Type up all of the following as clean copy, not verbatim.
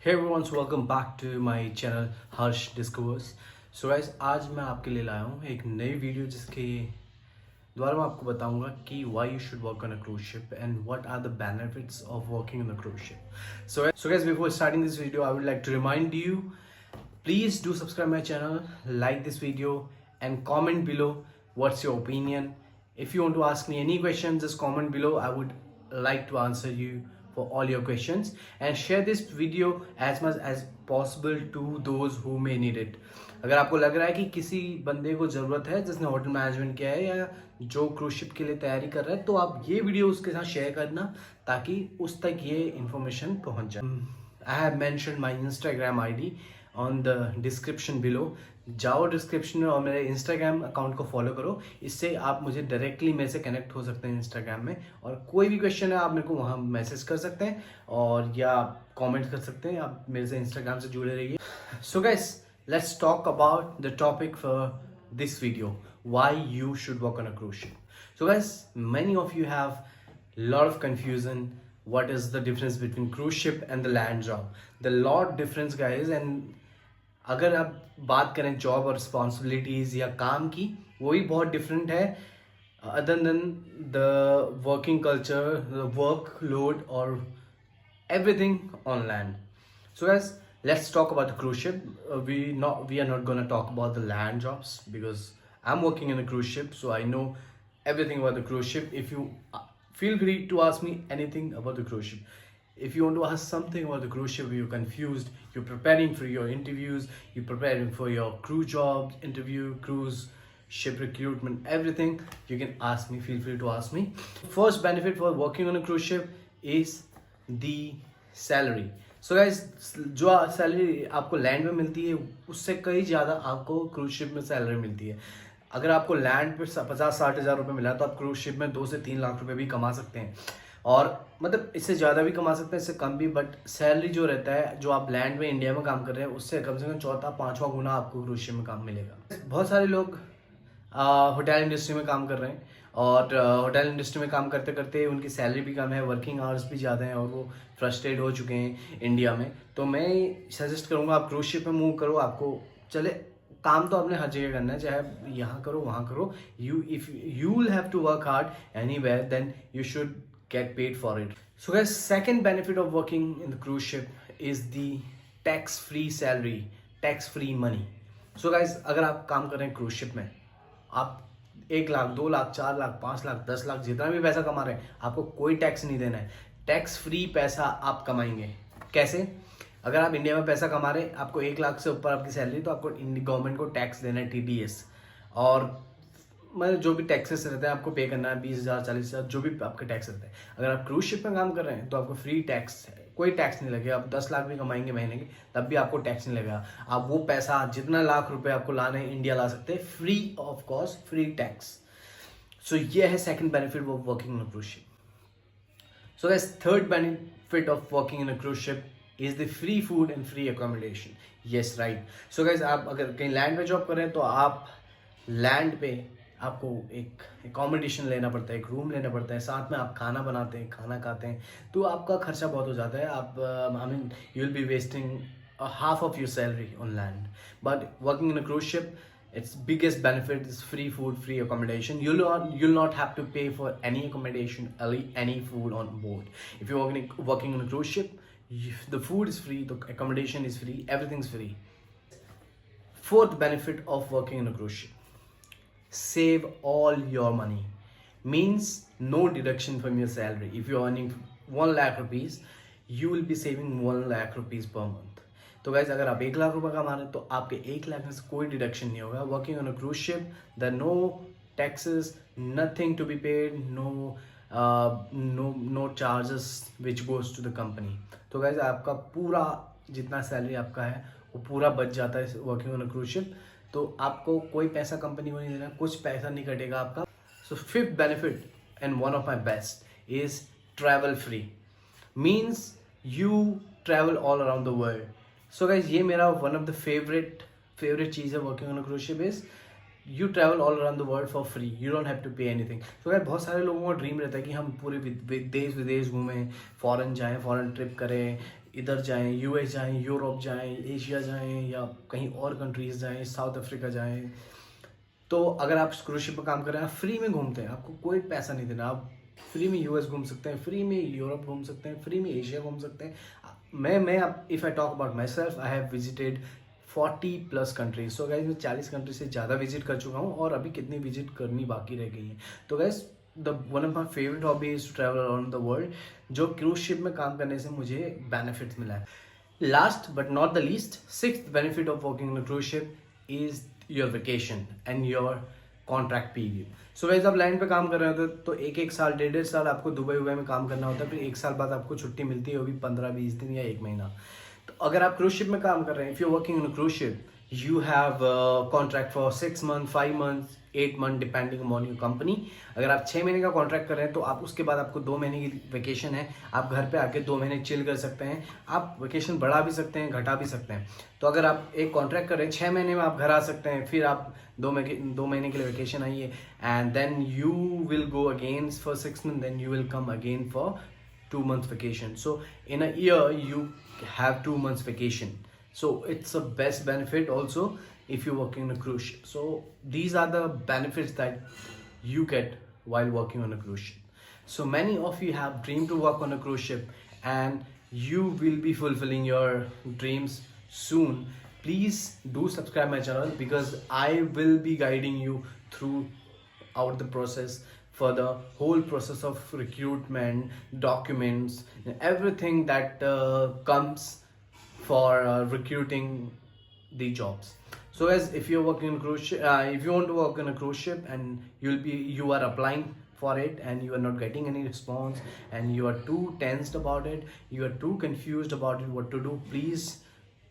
Hey everyone, so welcome back to my channel Harsh Discovers. So guys, आज मैं आपके लिए लाया हूँ एक नई वीडियो जिसके द्वारा मैं आपको बताऊंगा कि why you should work on a cruise ship and what are the benefits of working on a cruise ship. So guys, before starting this video, I would like to remind you, please do subscribe my channel, like this video, and comment below what's your opinion. If you want to ask me any questions, just comment below. I would like to answer you for all your questions and share this video as much as possible to those who may need it. अगर आपको लग रहा है कि किसी बंदे को ज़रूरत है जिसने होटल मैनेजमेंट किया है या जो क्रूज शिप के लिए तैयारी कर रहा है, तो आप ये वीडियो उसके साथ शेयर करना ताकि उस तक ये इन्फॉर्मेशन पहुंच जाए. I have mentioned my Instagram ID on the description below. जाओ डिस्क्रिप्शन में और मेरे इंस्टाग्राम अकाउंट को फॉलो करो. इससे आप मुझे डायरेक्टली मेरे से कनेक्ट हो सकते हैं इंस्टाग्राम में, और कोई भी क्वेश्चन है आप मेरे को वहाँ मैसेज कर सकते हैं और या कमेंट कर सकते हैं. आप मेरे से इंस्टाग्राम से जुड़े रहिए. So guys, let's talk about the topic for this video, why you should work on a cruise ship. So guys, many of you have lot of confusion what is the difference between cruise ship and the land job. The lot difference guys, and अगर आप बात करें job और responsibilities या काम की, वो भी बहुत डिफरेंट है other than the working culture, the work load और everything on land. So guys, let's talk about the cruise ship. We are not gonna talk about the land jobs because I'm working in a cruise ship, so I know everything about the cruise ship. If you feel free to ask me anything about the cruise ship. If you want to ask something about the cruise ship, you're confused, you're preparing for your interviews, you're preparing for your crew jobs, interview, cruise ship recruitment, everything, you can ask me. Feel free to ask me. First benefit for working on a cruise ship is the salary. So guys, जो salary आपको land में मिलती है उससे कई ज़्यादा आपको cruise ship में सैलरी मिलती है. अगर आपको लैंड पे 50-60 हज़ार रुपये मिला तो आप क्रूज शिप में 2 से 3 लाख रुपए भी कमा सकते हैं, और मतलब इससे ज़्यादा भी कमा सकते हैं, इससे कम भी. बट सैलरी जो रहता है जो आप लैंड में इंडिया में काम कर रहे हैं उससे कम से कम चौथा 5वां गुना आपको क्रूज शिप में काम मिलेगा. बहुत सारे लोग होटल इंडस्ट्री में काम कर रहे हैं और होटल इंडस्ट्री में काम करते करते उनकी सैलरी भी कम है, वर्किंग आवर्स भी ज़्यादा हैं और वो फ्रस्ट्रेट हो चुके हैं इंडिया में. तो मैं सजेस्ट करूँगा आप क्रूज शिप में मूव करो. आपको चले काम तो आपने हर जगह करना है, चाहे यहाँ करो वहाँ करो. If you will have to work hard anywhere, then you should get paid for it. So guys, second benefit of working in the cruise ship is the tax free salary, tax free money. So guys, अगर आप काम कर रहे हैं cruise ship में, आप 1 लाख 2 लाख 4 लाख 5 लाख 10 लाख जितना भी पैसा कमा रहे हैं, आपको कोई टैक्स नहीं देना है. टैक्स फ्री पैसा आप कमाएंगे. कैसे? अगर आप इंडिया में पैसा कमा रहे हैं, आपको 1 लाख से ऊपर आपकी सैलरी, तो आपको गवर्नमेंट को टैक्स देना है, TDS. और मतलब जो भी टैक्सेस रहते हैं आपको पे करना है, 20,000 40,000 जो भी आपके टैक्स रहते हैं. अगर आप क्रूज शिप में काम कर रहे हैं तो आपको फ्री टैक्स है, कोई टैक्स नहीं लगेगा. आप 10 लाख भी कमाएंगे महीने के, तब भी आपको टैक्स नहीं लगेगा. आप वो पैसा जितना लाख रुपए आपको लाने हैं इंडिया ला सकते हैं, free of cost, free tax. So ये है second benefit of working in a cruise ship. So guys, third benefit of working in a cruise ship is the free food and free accommodation. Yes right. So guys, आप अगर कहीं land पे job कर रहे हैं तो आप land पे आपको एक अकोमोडेशन लेना पड़ता है, एक रूम लेना पड़ता है, साथ में आप खाना बनाते हैं, खाना खाते हैं, तो आपका खर्चा बहुत हो जाता है. आप I mean you will be wasting half of your salary on land. But working in a cruise ship, its biggest benefit is free food, free accommodation. You'll not have to pay for any accommodation, any food on board. If you're working on a cruise ship, the food is free, the accommodation is free, everything's free. Fourth benefit of working in a cruise ship, save all your money. Means no deduction from your salary. If you're earning 1 lakh rupees, you will be saving 1 lakh rupees per month. तो guys, अगर आप 1 लाख रुपए कमा रहे हैं तो आपके 1 लाख में से कोई डिडक्शन नहीं होगा. Working on a cruise ship, the no taxes, nothing to be paid, no charges which goes to the company. तो गाइज, आपका पूरा जितना सैलरी आपका है वो पूरा बच जाता है working on a cruise ship. तो आपको कोई पैसा कंपनी को नहीं देना, कुछ पैसा नहीं कटेगा आपका. So fifth benefit and one of my best is travel free. Means you travel all around the world. So guys, ये मेरा वन ऑफ द फेवरेट चीज़ है working on a cruise ship is you travel all around the world for free. You don't have to pay anything. So guys, बहुत सारे लोगों का dream रहता है कि हम पूरे देश विदेश घूमें, फॉरेन जाएं, फॉरेन ट्रिप करें, इधर जाएं, यूएस जाएं, यूरोप जाएं, एशिया जाएं या कहीं और कंट्रीज जाएं, साउथ अफ्रीका जाएं, तो अगर आप क्रूज शिप पर काम कर रहे हैं, आप फ्री में घूमते हैं, आपको कोई पैसा नहीं देना, आप फ्री में यूएस घूम सकते हैं, फ्री में यूरोप घूम सकते हैं, फ्री में एशिया घूम सकते हैं। मैं if I talk about my self, I have visited 40+ countries. So guys मैं 40 कंट्री से ज़्यादा विजिट कर चुका हूँ और अभी कितनी विजिट करनी बाकी रह गई है। तो guys one of my favourite hobby is to travel around the world, जो क्रूज शिप में काम करने से मुझे बेनिफिट्स मिला है। Last but not the least, sixth benefit of working in cruise ship is your vacation and your contract period. So guys आप land पे काम कर रहे होते तो एक साल, डेढ़ साल आपको दुबई में काम करना होता है, फिर 1 साल बाद आपको छुट्टी मिलती है, वो भी 15-20 दिन या 1 महीना। तो अगर आप क्रूज शिप में काम कर रहे हैं, if you working in cruise ship, you have contract for 6 month, 5 month, 8 month depending on your company. अगर आप 6 महीने का कॉन्ट्रैक्ट कर रहे हैं तो आप उसके बाद आपको 2 महीने की वेकेशन है, आप घर पे आके 2 महीने चिल कर सकते हैं। आप वेकेशन बढ़ा भी सकते हैं, घटा भी सकते हैं। तो अगर आप एक कॉन्ट्रैक्ट कर रहे हैं, 6 महीने में आप घर आ सकते हैं, फिर आप 2 महीने के लिए वेकेशन आइए, and then you will go again for 6 month, then you will come again for 2 months vacation. So in a year you have 2 months vacation. So it's a best benefit also if you're working on a cruise ship. So these are the benefits that you get while working on a cruise ship. So many of you have dreamed to work on a cruise ship and you will be fulfilling your dreams soon. Please do subscribe my channel because I will be guiding you through out the process for the whole process of recruitment, documents, everything that comes for recruiting the jobs. So as if you're working in cruise ship, if you want to work in a cruise ship and you are applying for it and you are not getting any response and you are too tensed about it, you are too confused about it, what to do, please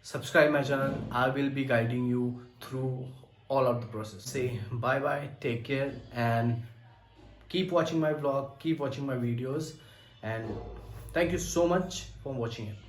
subscribe my channel. I will be guiding you through all of the process. Say bye bye, take care, and keep watching my vlog, keep watching my videos, and thank you so much for watching it.